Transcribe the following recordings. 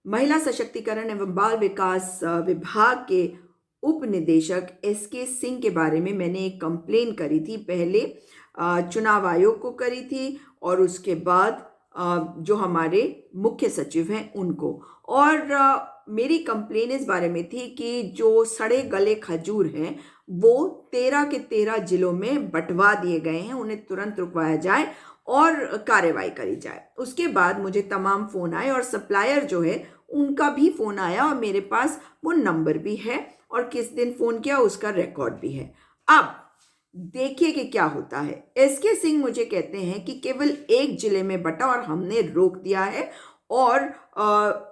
महिला सशक्तिकरण एवं बाल विकास विभाग के उप निदेशक SK सिंह के बारे में मैंने एक कंप्लेन करी थी। पहले चुनाव आयोग को करी थी और उसके बाद जो हमारे मुख्य सचिव हैं उनको। और मेरी कंप्लेन इस बारे में थी कि जो सड़े गले खजूर हैं वो 13 के 13 जिलों में बंटवा दिए गए हैं, उन्हें तुरंत रुकवाया जाए और कार्रवाई करी जाए। उसके बाद मुझे तमाम फ़ोन आए और सप्लायर जो है उनका भी फ़ोन आया और मेरे पास वो नंबर भी है और किस दिन फ़ोन किया उसका रिकॉर्ड भी है। अब देखिए कि क्या होता है। SK सिंह मुझे कहते हैं कि केवल एक जिले में बटा और हमने रोक दिया है, और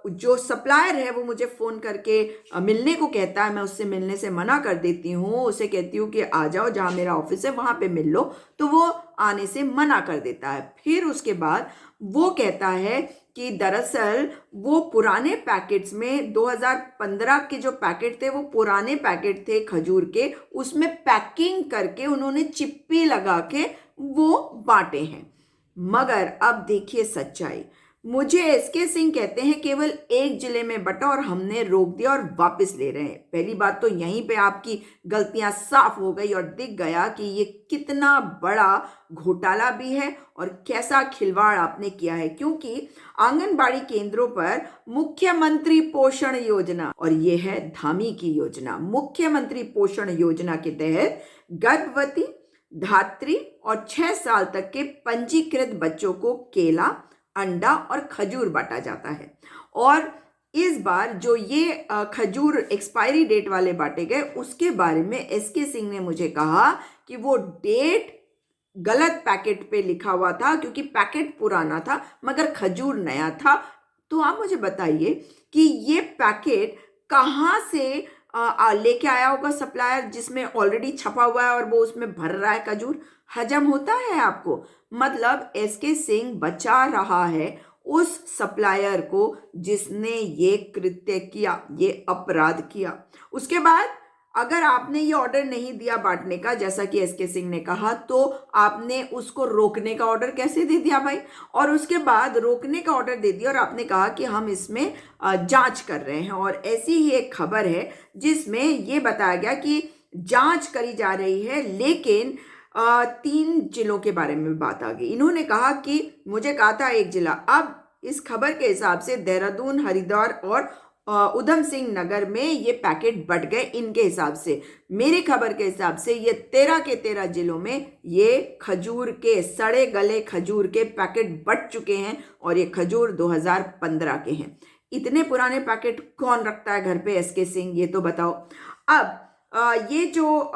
जो सप्लायर है वो मुझे फ़ोन करके मिलने को कहता है। मैं उससे मिलने से मना कर देती हूँ, उसे कहती हूँ कि आ जाओ जहाँ मेरा ऑफिस है वहाँ पे मिल लो, तो वो आने से मना कर देता है। फिर उसके बाद वो कहता है कि दरअसल वो पुराने पैकेट्स में 2015 के जो पैकेट थे वो पुराने पैकेट थे खजूर के, उसमें पैकिंग करके उन्होंने चिप्पी लगा के वो बांटे हैं। मगर अब देखिए सच्चाई, मुझे SK सिंह कहते हैं केवल एक जिले में बटा और हमने रोक दिया और वापस ले रहे हैं। पहली बात तो यहीं पे आपकी गलतियां साफ हो गई और दिख गया कि ये कितना बड़ा घोटाला भी है और कैसा खिलवाड़ आपने किया है, क्योंकि आंगनबाड़ी केंद्रों पर मुख्यमंत्री पोषण योजना, और ये है धामी की योजना, मुख्यमंत्री पोषण योजना के तहत गर्भवती, धात्री और 6 साल तक के पंजीकृत बच्चों को केला, अंडा और खजूर बांटा जाता है। और इस बार जो ये खजूर एक्सपायरी डेट वाले बांटे गए उसके बारे में SK सिंह ने मुझे कहा कि वो डेट गलत पैकेट पे लिखा हुआ था, क्योंकि पैकेट पुराना था मगर खजूर नया था। तो आप मुझे बताइए कि ये पैकेट कहाँ से लेके आया होगा सप्लायर, जिसमें ऑलरेडी छपा हुआ है और वो उसमें भर रहा है खजूर। हजम होता है आपको? मतलब SK सिंह बचा रहा है उस सप्लायर को जिसने ये कृत्य किया, ये अपराध किया। उसके बाद अगर आपने ये ऑर्डर नहीं दिया बांटने का, जैसा कि SK सिंह ने कहा, तो आपने उसको रोकने का ऑर्डर कैसे दे दिया भाई? और उसके बाद रोकने का ऑर्डर दे दिया और आपने कहा कि हम इसमें जांच कर रहे हैं। और ऐसी ही एक खबर है जिसमें ये बताया गया कि जांच करी जा रही है, लेकिन 3 जिलों के बारे में बात आ गई। इन्होंने कहा कि मुझे कहा था एक जिला, अब इस खबर के हिसाब से देहरादून, हरिद्वार और उधम सिंह नगर में ये पैकेट बट गए। इनके हिसाब से, मेरी खबर के हिसाब से, ये 13 के 13 जिलों में ये खजूर के, सड़े गले खजूर के पैकेट बट चुके हैं और ये खजूर 2015 के हैं। इतने पुराने पैकेट कौन रखता है घर पे SK सिंह, ये तो बताओ। अब ये जो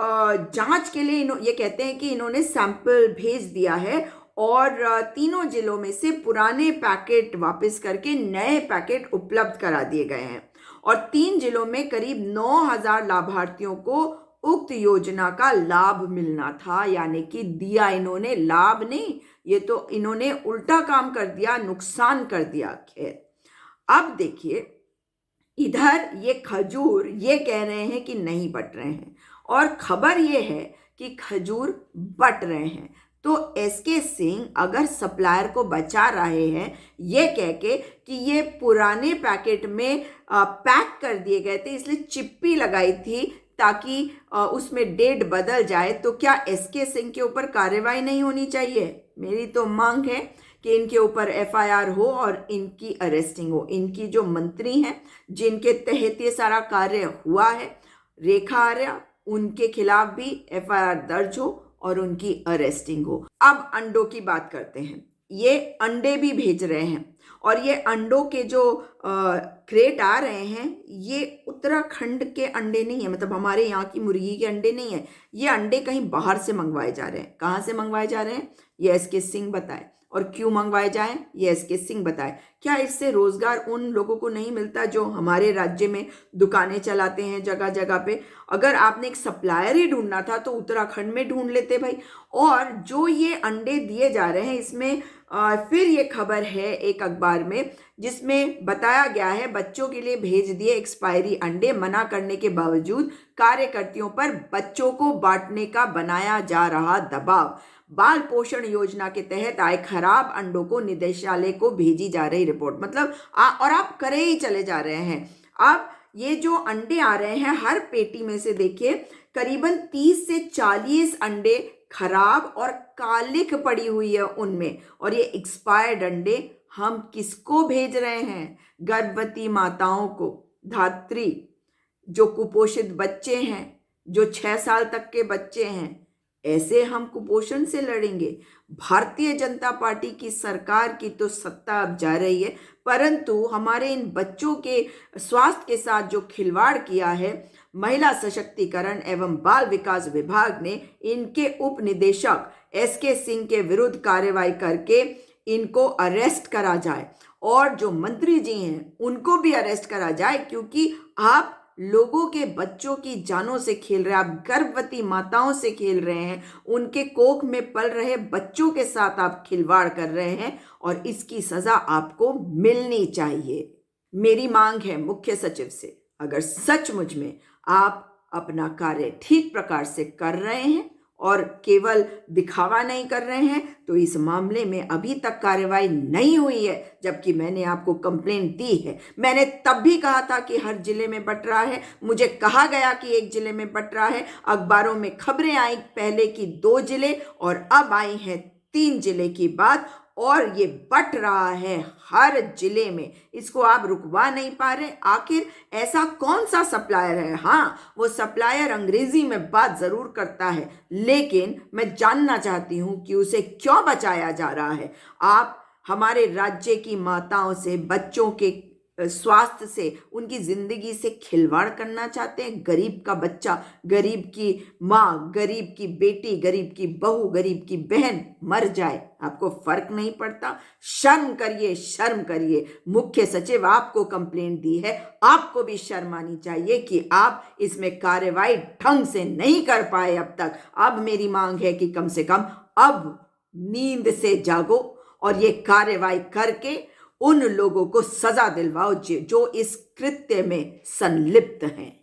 जांच के लिए ये कहते हैं कि इन्होंने सैंपल भेज दिया है और तीनों जिलों में से पुराने पैकेट वापस करके नए पैकेट उपलब्ध करा दिए गए हैं। और 3 जिलों में करीब 9,000 लाभार्थियों को उक्त योजना का लाभ मिलना था, यानी कि दिया इन्होंने, लाभ नहीं, ये तो इन्होंने उल्टा काम कर दिया, नुकसान कर दिया। खैर, अब देखिए, इधर ये खजूर ये कह रहे हैं कि नहीं बट रहे हैं और खबर ये है कि खजूर बट रहे हैं। तो SK सिंह अगर सप्लायर को बचा रहे हैं ये कह के कि ये पुराने पैकेट में पैक कर दिए गए थे, इसलिए चिप्पी लगाई थी ताकि उसमें डेट बदल जाए, तो क्या SK सिंह के ऊपर कार्रवाई नहीं होनी चाहिए? मेरी तो मांग है कि इनके ऊपर FIR हो और इनकी अरेस्टिंग हो। इनकी जो मंत्री हैं जिनके तहत ये सारा कार्य हुआ है, रेखा आर्या, उनके खिलाफ भी FIR दर्ज हो और उनकी अरेस्टिंग हो। अब अंडों की बात करते हैं। ये अंडे भी भेज रहे हैं और ये अंडों के जो क्रेट आ रहे हैं ये उत्तराखंड के अंडे नहीं है, मतलब हमारे यहाँ की मुर्गी के अंडे नहीं है। ये अंडे कहीं बाहर से मंगवाए जा रहे हैं। कहाँ से मंगवाए जा रहे हैं ये SK सिंह बताए, और क्यों मंगवाए जाएं ये SK सिंह बताए। क्या इससे रोजगार उन लोगों को नहीं मिलता जो हमारे राज्य में दुकानें चलाते हैं जगह जगह पे? अगर आपने एक सप्लायर ही ढूंढना था तो उत्तराखंड में ढूंढ लेते भाई। और जो ये अंडे दिए जा रहे हैं इसमें फिर ये खबर है एक अखबार में जिसमें बताया गया है बच्चों के लिए भेज दिए एक्सपायरी अंडे, मना करने के बावजूद कार्यकर्तियों पर बच्चों को बांटने का बनाया जा रहा दबाव। बाल पोषण योजना के तहत आए खराब अंडों को निदेशालय को भेजी जा रही रिपोर्ट। मतलब और आप करे ही चले जा रहे हैं। अब ये जो अंडे आ रहे हैं, हर पेटी में से देखिए करीबन 30 से 40 अंडे खराब और कालिक पड़ी हुई है उनमें, और ये एक्सपायर्ड अंडे हम किसको भेज रहे हैं? गर्भवती माताओं को, धात्री, जो कुपोषित बच्चे हैं, जो 6 साल तक के बच्चे हैं। ऐसे हम कुपोषण से लड़ेंगे? भारतीय जनता पार्टी की सरकार की तो सत्ता अब जा रही है, परंतु हमारे इन बच्चों के स्वास्थ्य के साथ जो खिलवाड़ किया है, महिला सशक्तिकरण एवं बाल विकास विभाग ने इनके उप निदेशक SK सिंह के विरुद्ध कार्रवाई करके इनको अरेस्ट करा जाए, और जो मंत्री जी हैं उनको भी अरेस्ट करा जाए, क्योंकि आप लोगों के बच्चों की जानों से खेल रहे हैं, आप गर्भवती माताओं से खेल रहे हैं, उनके कोख में पल रहे बच्चों के साथ आप खिलवाड़ कर रहे हैं, और इसकी सजा आपको मिलनी चाहिए। मेरी मांग है मुख्य सचिव से, अगर सचमुच में आप अपना कार्य ठीक प्रकार से कर रहे हैं और केवल दिखावा नहीं कर रहे हैं, तो इस मामले में अभी तक कार्रवाई नहीं हुई है, जबकि मैंने आपको कंप्लेंट दी है। मैंने तब भी कहा था कि हर जिले में बंट रहा है, मुझे कहा गया कि एक जिले में बंट रहा है, अखबारों में खबरें आई पहले की 2 जिले और अब आई हैं 3 जिले की बात, और ये बट रहा है हर जिले में। इसको आप रुकवा नहीं पा रहे। आखिर ऐसा कौन सा सप्लायर है? हाँ, वो सप्लायर अंग्रेजी में बात जरूर करता है, लेकिन मैं जानना चाहती हूं कि उसे क्यों बचाया जा रहा है। आप हमारे राज्य की माताओं से, बच्चों के स्वास्थ्य से, उनकी जिंदगी से खिलवाड़ करना चाहते हैं। गरीब का बच्चा, गरीब की माँ, गरीब की बेटी, गरीब की बहू, गरीब की बहन मर जाए, आपको फर्क नहीं पड़ता? शर्म करिए, शर्म करिए। मुख्य सचिव आपको कंप्लेंट दी है, आपको भी शर्म आनी चाहिए कि आप इसमें कार्रवाई ढंग से नहीं कर पाए अब तक। अब मेरी मांग है कि कम से कम अब नींद से जागो और ये कार्रवाई करके उन लोगों को सजा दिलवाओ जो इस कृत्य में संलिप्त हैं।